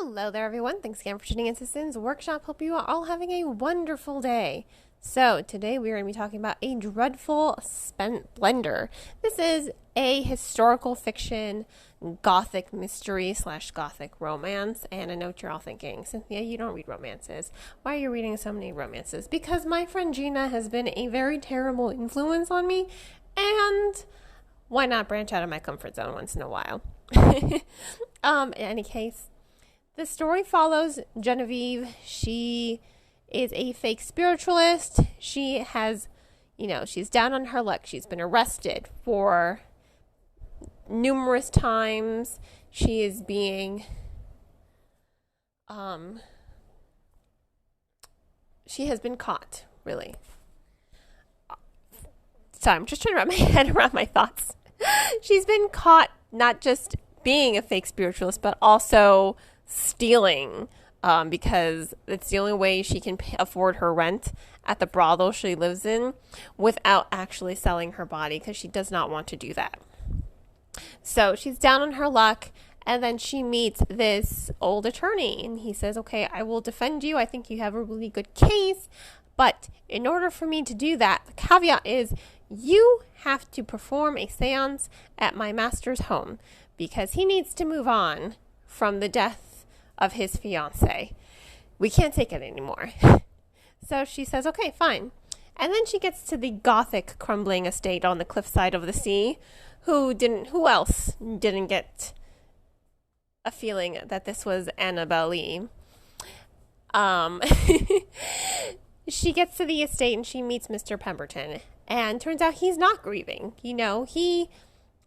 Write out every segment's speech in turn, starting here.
Hello there, everyone. Thanks again for tuning in to Sin's Workshop. Hope you are all having a wonderful day. So, today we are going to be talking about A Dreadful Splendor. This is a historical fiction, gothic mystery / gothic romance. And I know what you're all thinking, Cynthia, you don't read romances. Why are you reading so many romances? Because my friend Gina has been a very terrible influence on me, and why not branch out of my comfort zone once in a while? In any case, the story follows Genevieve. She is a fake spiritualist. She has, she's down on her luck. She's been arrested for numerous times. She is being, she has been caught, really. Sorry, I'm just trying to wrap my head around my thoughts. She's been caught not just being a fake spiritualist, but also stealing, because it's the only way she can afford her rent at the brothel she lives in without actually selling her body, because she does not want to do that. So she's down on her luck, and then she meets this old attorney, and he says, okay, I will defend you. I think you have a really good case, but in order for me to do that, the caveat is you have to perform a seance at my master's home, because he needs to move on from the death of his fiance. We can't take it anymore. So she says, okay, fine. And then she gets to the gothic crumbling estate on the cliffside of the sea. Who else didn't get a feeling that this was Annabelle Lee? She gets to the estate and she meets Mr. Pemberton. And turns out he's not grieving. He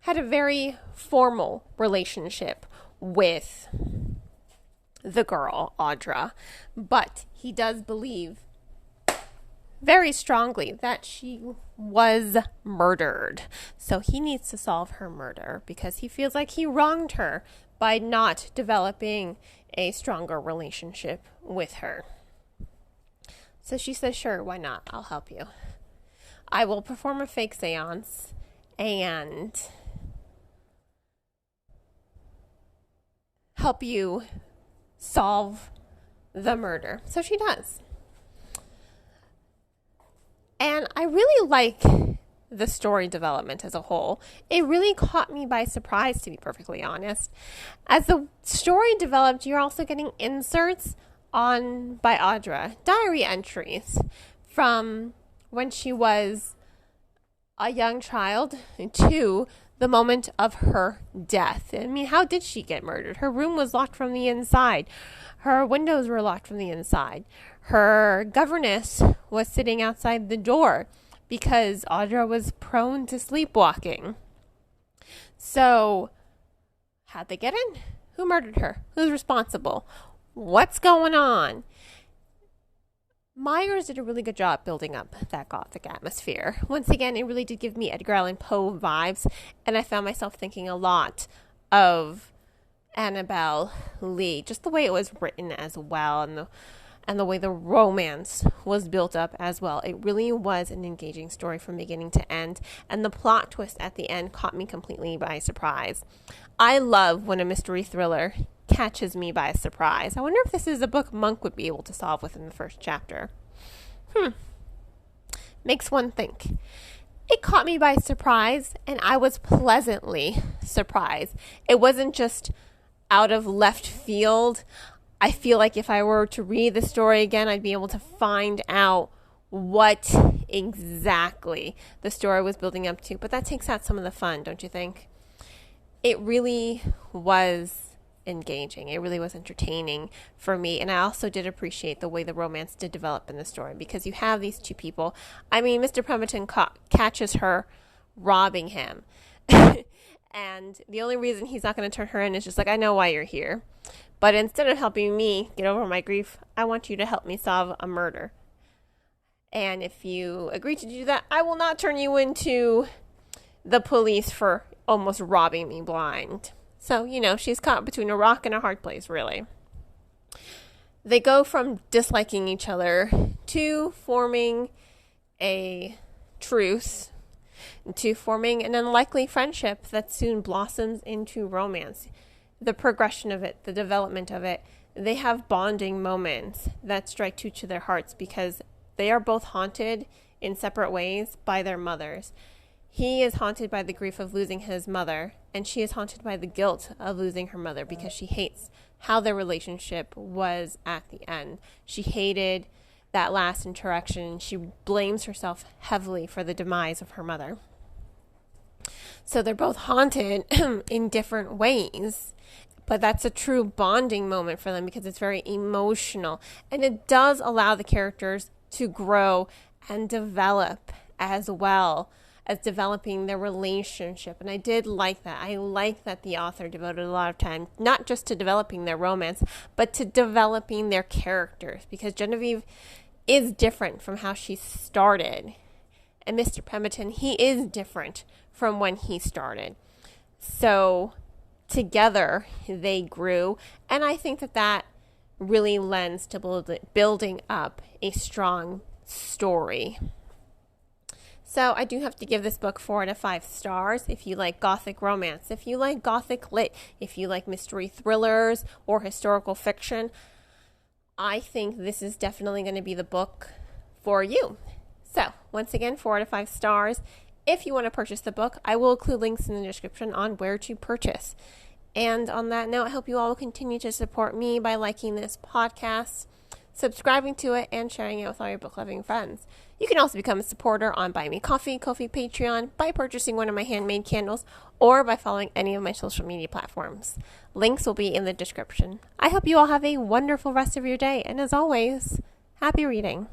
had a very formal relationship with the girl, Audra, but he does believe very strongly that she was murdered. So he needs to solve her murder because he feels like he wronged her by not developing a stronger relationship with her. So she says, sure, why not? I'll help you. I will perform a fake seance and help you solve the murder. So she does. And I really like the story development as a whole. It really caught me by surprise, to be perfectly honest. As the story developed, you're also getting inserts by Audra, diary entries from when she was a young child to the moment of her death. I mean, how did she get murdered? Her room was locked from the inside. Her windows were locked from the inside. Her governess was sitting outside the door because Audra was prone to sleepwalking. So, how'd they get in? Who murdered her? Who's responsible? What's going on? Myers did a really good job building up that gothic atmosphere. Once again, it really did give me Edgar Allan Poe vibes, and I found myself thinking a lot of Annabelle Lee, just the way it was written as well, and the way the romance was built up as well. It really was an engaging story from beginning to end, and the plot twist at the end caught me completely by surprise. I love when a mystery thriller catches me by surprise. I wonder if this is a book Monk would be able to solve within the first chapter. Makes one think. It caught me by surprise, and I was pleasantly surprised. It wasn't just out of left field. I feel like if I were to read the story again, I'd be able to find out what exactly the story was building up to. But that takes out some of the fun, don't you think? It really was engaging. It really was entertaining for me, and I also did appreciate the way the romance did develop in the story, because you have these two people. I mean, Mr. Pemberton catches her robbing him, and the only reason he's not going to turn her in is just like, I know why you're here, but instead of helping me get over my grief, I want you to help me solve a murder, and if you agree to do that, I will not turn you into the police for almost robbing me blind. So, she's caught between a rock and a hard place, really. They go from disliking each other to forming a truce, to forming an unlikely friendship that soon blossoms into romance. the progression of it, the development of it, they have bonding moments that strike true to their hearts because they are both haunted in separate ways by their mothers. He is haunted by the grief of losing his mother, and she is haunted by the guilt of losing her mother because she hates how their relationship was at the end. She hated that last interaction. She blames herself heavily for the demise of her mother. So they're both haunted in different ways, but that's a true bonding moment for them because it's very emotional, and it does allow the characters to grow and develop as well as developing their relationship. And I did like that. I like that the author devoted a lot of time, not just to developing their romance, but to developing their characters, because Genevieve is different from how she started. And Mr. Pemberton, he is different from when he started. So together they grew. And I think that really lends to building up a strong story. So I do have to give this book 4 out of 5 stars. If you like gothic romance, if you like gothic lit, if you like mystery thrillers or historical fiction, I think this is definitely going to be the book for you. So once again, 4 out of 5 stars. If you want to purchase the book, I will include links in the description on where to purchase. And on that note, I hope you all will continue to support me by liking this podcast, subscribing to it, and sharing it with all your book-loving friends. You can also become a supporter on Buy Me Coffee, Ko-fi, Patreon, by purchasing one of my handmade candles, or by following any of my social media platforms. Links will be in the description. I hope you all have a wonderful rest of your day, and as always, happy reading.